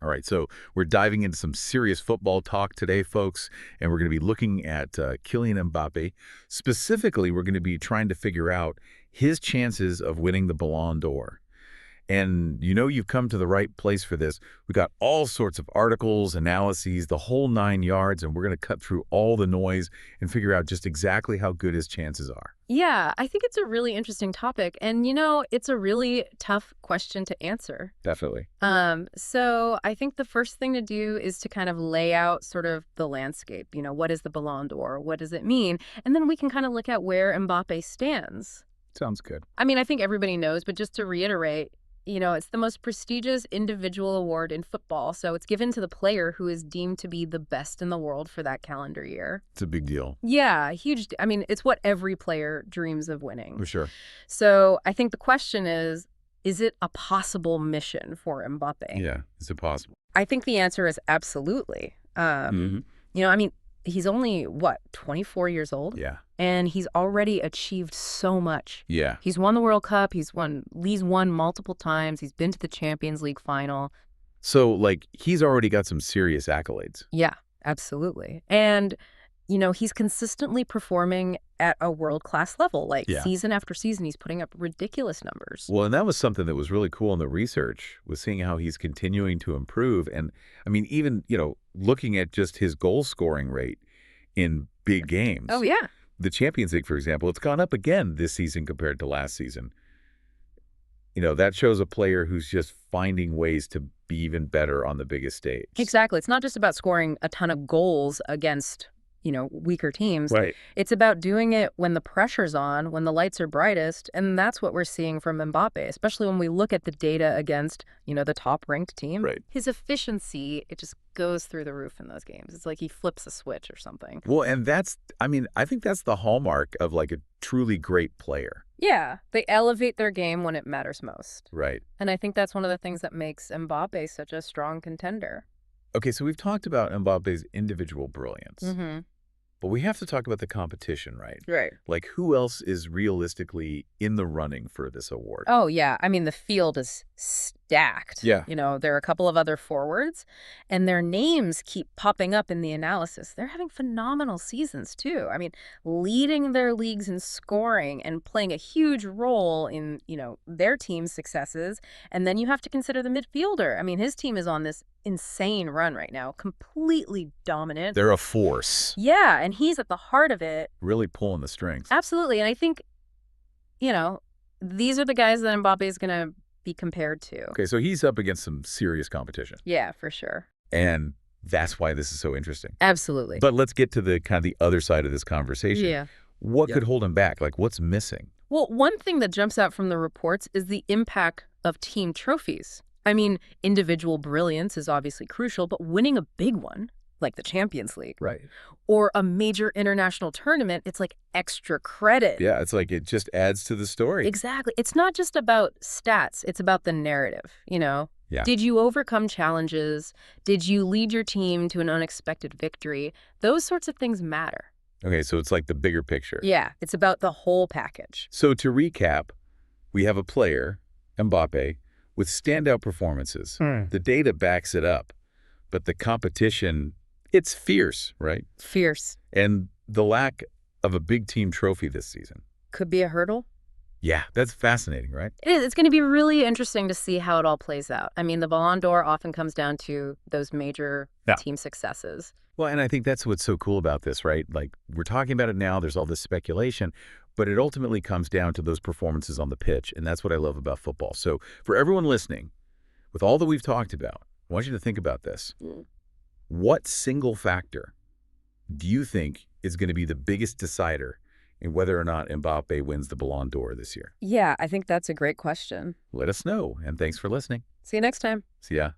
All right, so we're diving into some serious football talk today, folks, and we're going to be looking at Kylian Mbappé. Specifically, we're going to be trying to figure out his chances of winning the Ballon d'Or. And you know you've come to the right place for this. We got all sorts of articles, analyses, the whole 9 yards, and we're going to cut through all the noise and figure out just exactly how good his chances are. Yeah, I think it's a really interesting topic. And, it's a really tough question to answer. Definitely. So I think the first thing to do is to kind of lay out sort of the landscape. What is the Ballon d'Or? What does it mean? And then we can kind of look at where Mbappé stands. Sounds good. I think everybody knows, but just to reiterate, it's the most prestigious individual award in football. So it's given to the player who is deemed to be the best in the world for that calendar year. It's a big deal. Yeah, huge. It's what every player dreams of winning. For sure. So I think the question is it a possible mission for Mbappé? Yeah, is it possible? I think the answer is absolutely. He's only, 24 years old? Yeah. And he's already achieved so much. Yeah. He's won the World Cup. He's won multiple times. He's been to the Champions League final. So, he's already got some serious accolades. Yeah, absolutely. And, he's consistently performing at a world-class level. Season after season, he's putting up ridiculous numbers. Well, and that was something that was really cool in the research, was seeing how he's continuing to improve. And, even, looking at just his goal-scoring rate in big games. Oh, yeah. The Champions League, for example, it's gone up again this season compared to last season. That shows a player who's just finding ways to be even better on the biggest stage. Exactly. It's not just about scoring a ton of goals against, weaker teams. Right. It's about doing it when the pressure's on, when the lights are brightest, and that's what we're seeing from Mbappé, especially when we look at the data against, the top-ranked team. Right. His efficiency, it just goes through the roof in those games. It's like he flips a switch or something. Well, and I think that's the hallmark of a truly great player. Yeah, they elevate their game when it matters most. Right. And I think that's one of the things that makes Mbappé such a strong contender. Okay, so we've talked about Mbappe's individual brilliance. Mm-hmm. But we have to talk about the competition, right? Right. Who else is realistically in the running for this award? Oh, yeah. The field is stacked. Yeah. There are a couple of other forwards, and their names keep popping up in the analysis. They're having phenomenal seasons, too. Leading their leagues in scoring and playing a huge role in, their team's successes. And then you have to consider the midfielder. His team is on this insane run right now, completely dominant. They're a force. Yeah, and he's at the heart of it. Really pulling the strings. Absolutely. And I think, these are the guys that Mbappé is going to be compared to. Okay, so he's up against some serious competition. Yeah, for sure. And that's why this is so interesting. Absolutely. But let's get to the kind of the other side of this conversation. Yeah. What could hold him back? What's missing? Well, one thing that jumps out from the reports is the impact of team trophies. Individual brilliance is obviously crucial, but winning a big one, like the Champions League, Right. or a major international tournament, it's like extra credit. Yeah, it's it just adds to the story. Exactly. It's not just about stats. It's about the narrative, Yeah. Did you overcome challenges? Did you lead your team to an unexpected victory? Those sorts of things matter. Okay, so it's the bigger picture. Yeah, it's about the whole package. So to recap, we have a player, Mbappé, with standout performances. The data backs it up, but the competition, it's fierce, right? Fierce. And the lack of a big team trophy this season. Could be a hurdle. Yeah, that's fascinating, right? It is. It's going to be really interesting to see how it all plays out. The Ballon d'Or often comes down to those major team successes. Well, and I think that's what's so cool about this, right? We're talking about it now, there's all this speculation, but it ultimately comes down to those performances on the pitch, and that's what I love about football. So for everyone listening, with all that we've talked about, I want you to think about this. What single factor do you think is going to be the biggest decider in whether or not Mbappé wins the Ballon d'Or this year? Yeah, I think that's a great question. Let us know, and thanks for listening. See you next time. See ya.